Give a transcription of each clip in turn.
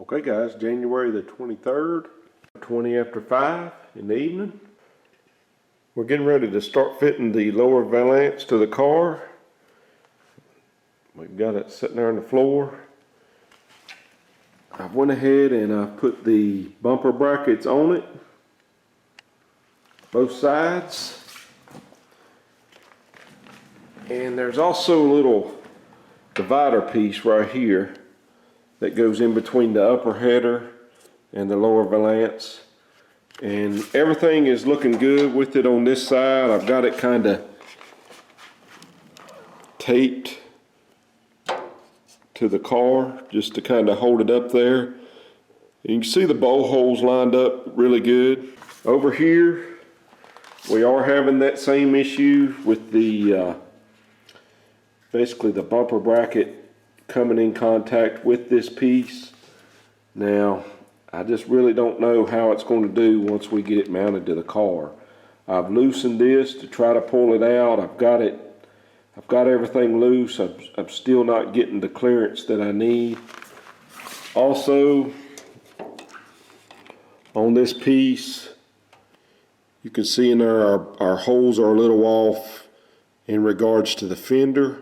Okay guys, January the 23rd, 20 after 5 in the evening. We're getting ready to start fitting the lower valance to the car. We've got it sitting there on the floor. I went ahead and I put the bumper brackets on it, both sides. And there's also a little divider piece right here that goes in between the upper header and the lower valance. And everything is looking good with it on this side. I've got it kind of taped to the car just to kind of hold it up there. You can see the bowl holes lined up really good. Over here, we are having that same issue with the basically the bumper bracket coming in contact with this piece. Now, I just really don't know how it's going to do once we get it mounted to the car. I've loosened this to try to pull it out. I've got everything loose. I'm still not getting the clearance that I need. Also, on this piece, you can see in there our holes are a little off in regards to the fender.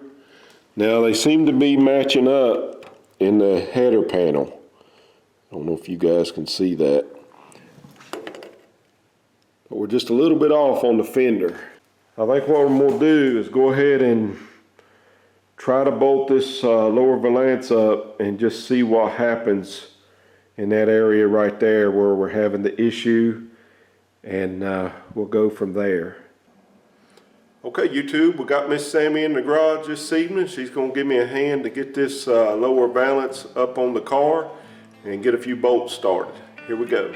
Now they seem to be matching up in the header panel. I don't know if you guys can see that. But we're just a little bit off on the fender. I think what I'm going to do is go ahead and try to bolt this lower valance up and just see what happens in that area right there where we're having the issue, and we'll go from there. Okay YouTube, we got Miss Sammy in the garage this evening. She's going to give me a hand to get this lower valance up on the car and get a few bolts started. Here we go.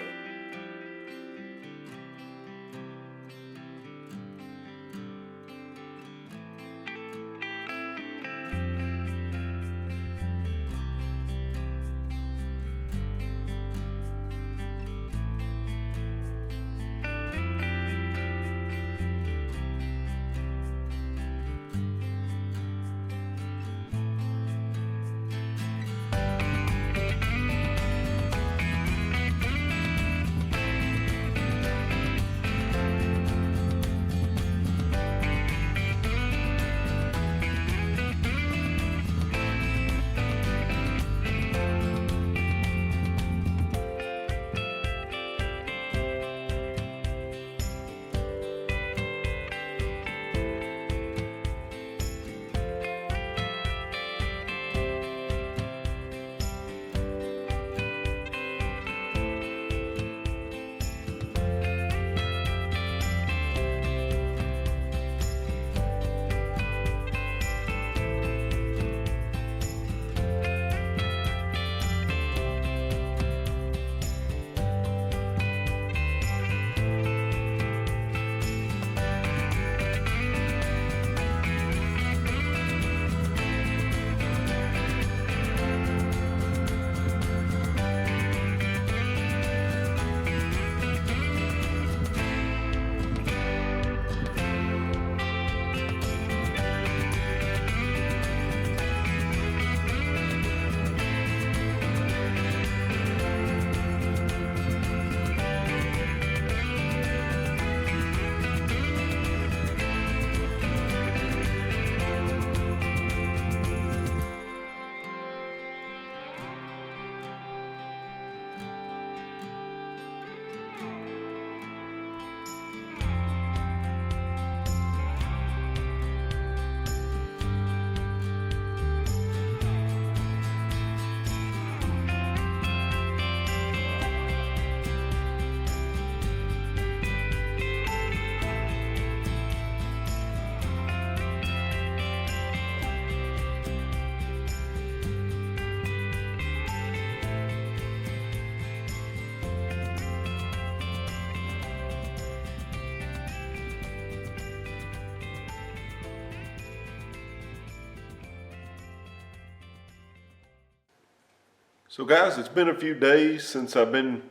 So guys, it's been a few days since I've been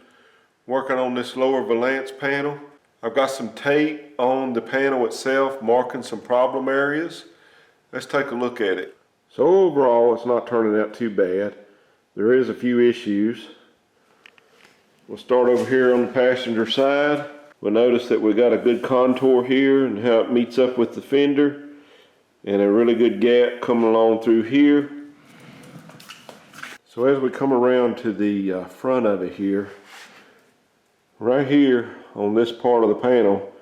working on this lower valance panel. I've got some tape on the panel itself marking some problem areas. Let's take a look at it. So overall, it's not turning out too bad. There is a few issues. We'll start over here on the passenger side. We'll notice that we got a good contour here and how it meets up with the fender, and a really good gap coming along through here. So as we come around to the front of it here, right here on this part of the panel,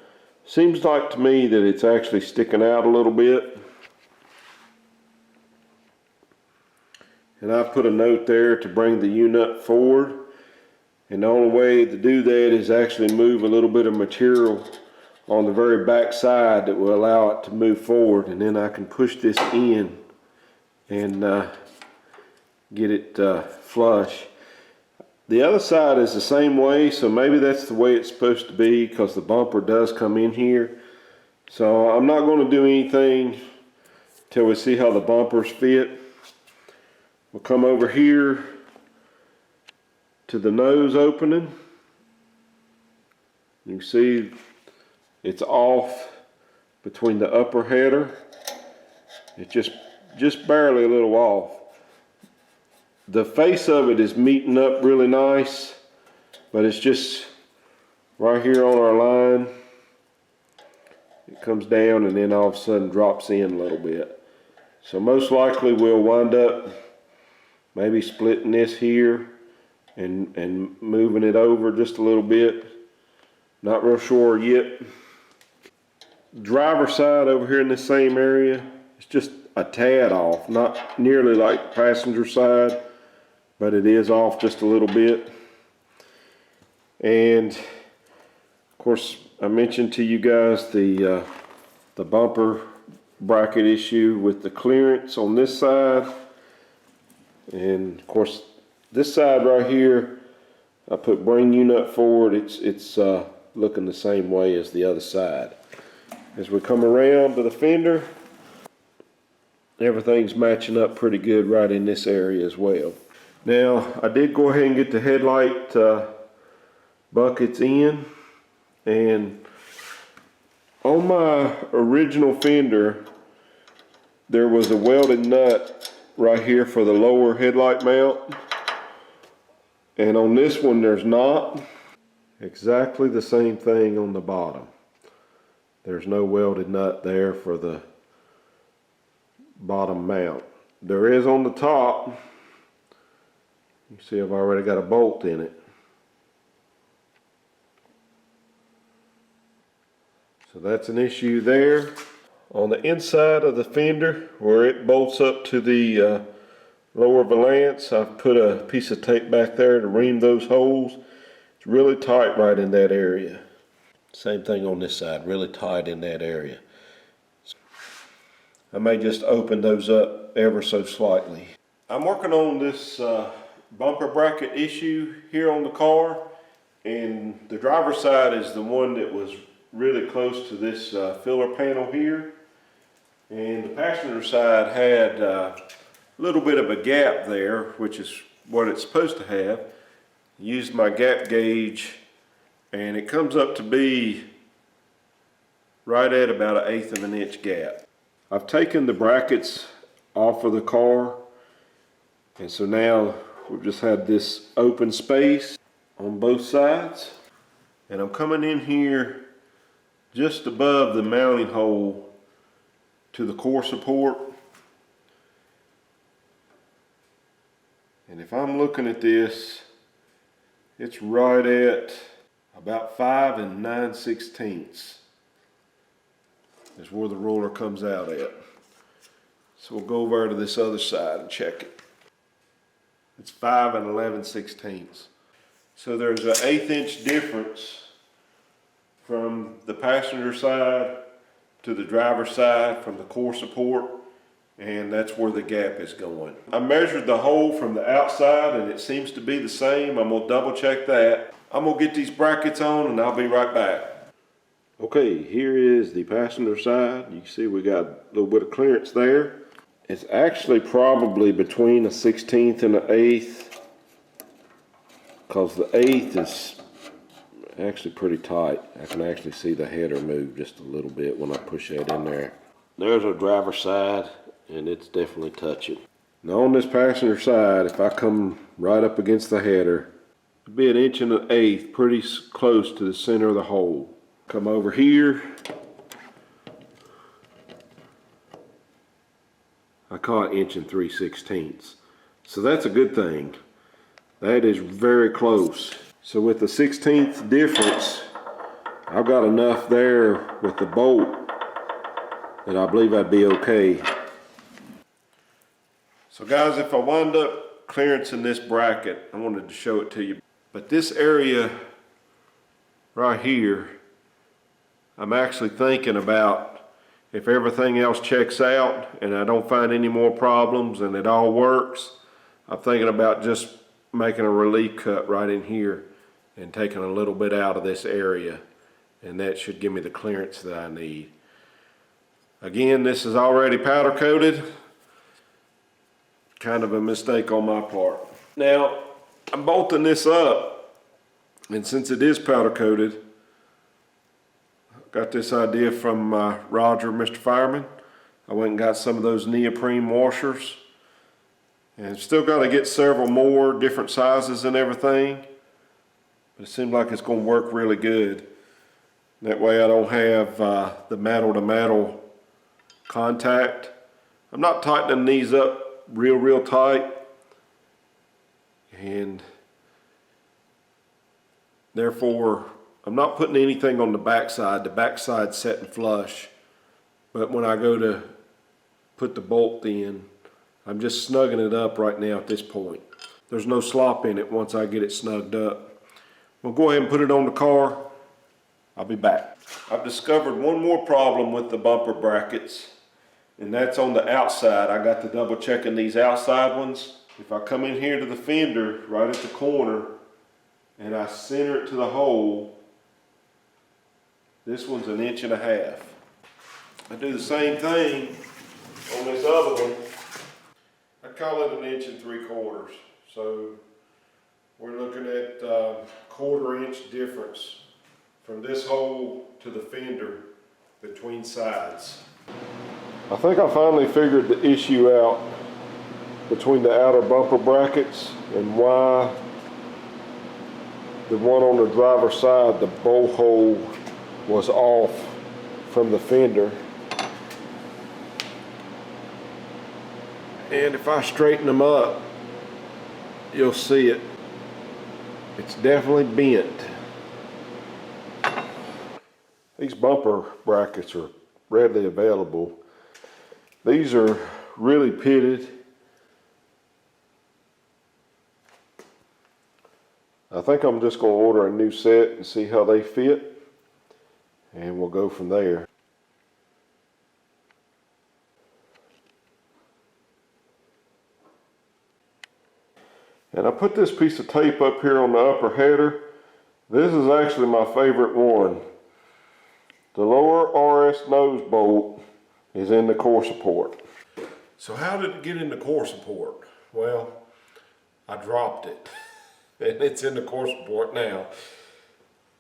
seems like to me that it's actually sticking out a little bit. And I've put a note there to bring the U-nut forward. And the only way to do that is actually move a little bit of material on the very back side that will allow it to move forward. And then I can push this in and get it flush. The other side is the same way, so maybe that's the way it's supposed to be, because the bumper does come in here. So I'm not going to do anything till we see how the bumpers fit. We'll come over here to the nose opening. You can see it's off between the upper header. It's just barely a little off. The face of it is meeting up really nice, but it's just right here on our line. It comes down and then all of a sudden drops in a little bit. So most likely we'll wind up maybe splitting this here and moving it over just a little bit. Not real sure yet. Driver side over here in the same area, it's just a tad off, not nearly like passenger side, but it is off just a little bit. And of course, I mentioned to you guys the bumper bracket issue with the clearance on this side. And of course, this side right here, I put bring U-nut forward. It's looking the same way as the other side. As we come around to the fender, everything's matching up pretty good right in this area as well. Now, I did go ahead and get the headlight buckets in, and on my original fender, there was a welded nut right here for the lower headlight mount, and on this one there's not. Exactly the same thing on the bottom. There's no welded nut there for the bottom mount. There is on the top. You see I've already got a bolt in it. So that's an issue there. On the inside of the fender, where it bolts up to the lower valance, I've put a piece of tape back there to ream those holes. It's really tight right in that area. Same thing on this side, really tight in that area. I may just open those up ever so slightly. I'm working on this bumper bracket issue here on the car, and the driver's side is the one that was really close to this filler panel here, and the passenger side had a little bit of a gap there, which is what it's supposed to have. Used my gap gauge, and it comes up to be right at about 1/8 of an inch gap. I've taken the brackets off of the car, and so now we've just had this open space on both sides, and I'm coming in here just above the mounting hole to the core support. And if I'm looking at this, it's right at about 5 9/16 is where the roller comes out at. So we'll go over to this other side and check it. It's 5 11/16. So there's an 1/8 inch difference from the passenger side to the driver's side from the core support, and that's where the gap is going. I measured the hole from the outside and it seems to be the same. I'm gonna double check that. I'm gonna get these brackets on and I'll be right back. Okay, here is the passenger side. You can see we got a little bit of clearance there. It's actually probably between a 1/16 and an 1/8, because the 1/8 is actually pretty tight. I can actually see the header move just a little bit when I push that in there. There's our driver's side, and it's definitely touching. Now on this passenger side, if I come right up against the header, to be 1.1/8, pretty close to the center of the hole. Come over here. I call it 1 3/16. So that's a good thing. That is very close. So with the 1/16 difference, I've got enough there with the bolt that I believe I'd be okay. So guys, if I wind up clearancing this bracket, I wanted to show it to you. But this area right here, I'm actually thinking about, if everything else checks out and I don't find any more problems and it all works, I'm thinking about just making a relief cut right in here and taking a little bit out of this area, and that should give me the clearance that I need. Again, this is already powder coated. Kind of a mistake on my part. Now, I'm bolting this up, and since it is powder coated, got this idea from Roger, Mr. Fireman. I went and got some of those neoprene washers, and still got to get several more different sizes and everything, but it seems like it's going to work really good. That way I don't have the metal to metal contact. I'm not tightening these up real tight, and therefore I'm not putting anything on the backside. The backside's setting flush, but when I go to put the bolt in, I'm just snugging it up right now at this point. There's no slop in it once I get it snugged up. We'll go ahead and put it on the car. I'll be back. I've discovered one more problem with the bumper brackets, and that's on the outside. I got to double checking these outside ones. If I come in here to the fender right at the corner and I center it to the hole, this one's 1.5 inches. I do the same thing on this other one. I call it 1 3/4 inches. So we're looking at 1/4 inch difference from this hole to the fender between sides. I think I finally figured the issue out between the outer bumper brackets and why the one on the driver's side, the bowl hole was off from the fender. And if I straighten them up, you'll see it. It's definitely bent. These bumper brackets are readily available. These are really pitted. I think I'm just going to order a new set and see how they fit, and we'll go from there. And I put this piece of tape up here on the upper header. This is actually my favorite one. The lower RS nose bolt is in the core support. So how did it get in the core support? Well, I dropped it and it's in the core support now.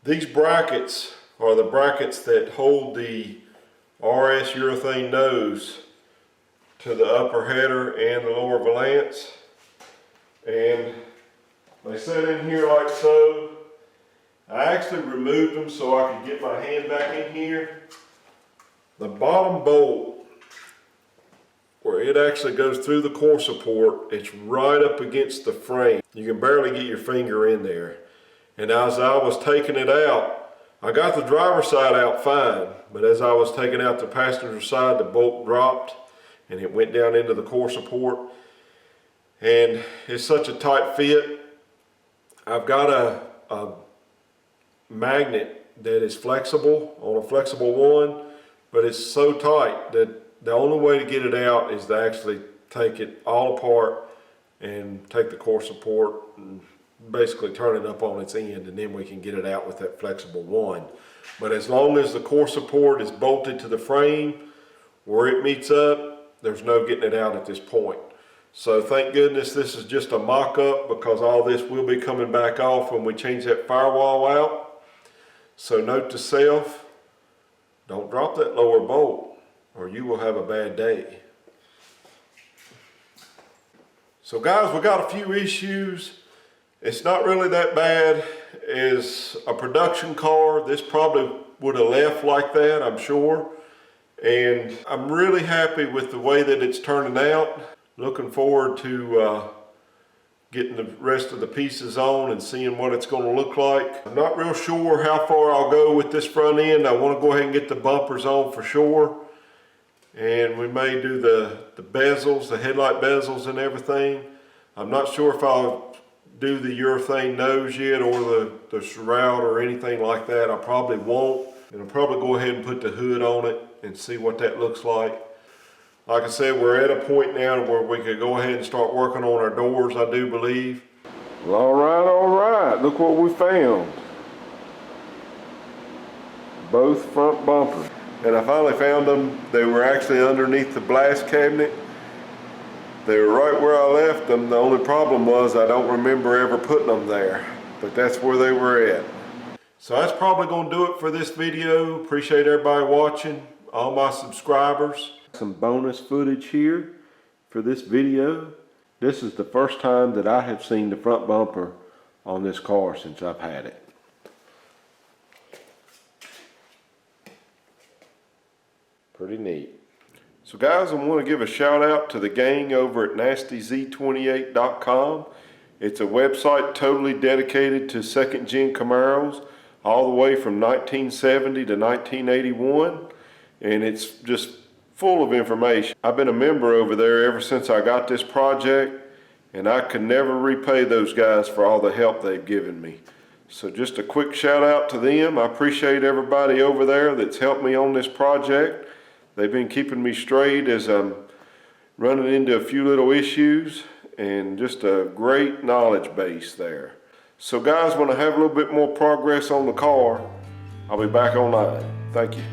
These brackets are the brackets that hold the RS urethane nose to the upper header and the lower valance. And they sit in here like so. I actually removed them so I could get my hand back in here. The bottom bolt, where it actually goes through the core support, it's right up against the frame. You can barely get your finger in there. And as I was taking it out, I got the driver's side out fine, but as I was taking out the passenger side, the bolt dropped and it went down into the core support. And it's such a tight fit. I've got a magnet that is flexible on a flexible one, but it's so tight that the only way to get it out is to actually take it all apart and take the core support and basically turn it up on its end, and then we can get it out with that flexible one. But as long as the core support is bolted to the frame where it meets up, there's no getting it out at this point. So thank goodness this is just a mock-up, because all this will be coming back off when we change that firewall out. So note to self, don't drop that lower bolt or you will have a bad day. So guys, we got a few issues, It's not really that bad as a production car. This probably would have left like that, I'm sure. And I'm really happy with the way that it's turning out. Looking forward to getting the rest of the pieces on and seeing what it's going to look like. I'm not real sure how far I'll go with this front end. I want to go ahead and get the bumpers on for sure. And we may do the bezels, the headlight bezels and everything. I'm not sure if I'll do the urethane nose yet or the shroud or anything like that. I probably won't. And I'll probably go ahead and put the hood on it and see what that looks like. Like I said, we're at a point now where we could go ahead and start working on our doors, I do believe. Well, all right, look what we found. Both front bumpers. And I finally found them. They were actually underneath the blast cabinet. They were right where I left them. The only problem was I don't remember ever putting them there, but that's where they were at. So that's probably going to do it for this video. Appreciate everybody watching, all my subscribers. Some bonus footage here for this video. This is the first time that I have seen the front bumper on this car since I've had it. Pretty neat. So guys, I want to give a shout out to the gang over at nastyz28.com. It's a website totally dedicated to second gen Camaros, all the way from 1970 to 1981, and it's just full of information. I've been a member over there ever since I got this project, and I could never repay those guys for all the help they've given me. So just a quick shout out to them. I appreciate everybody over there that's helped me on this project. They've been keeping me straight as I'm running into a few little issues, and just a great knowledge base there. So guys, when I have a little bit more progress on the car, I'll be back online. Thank you.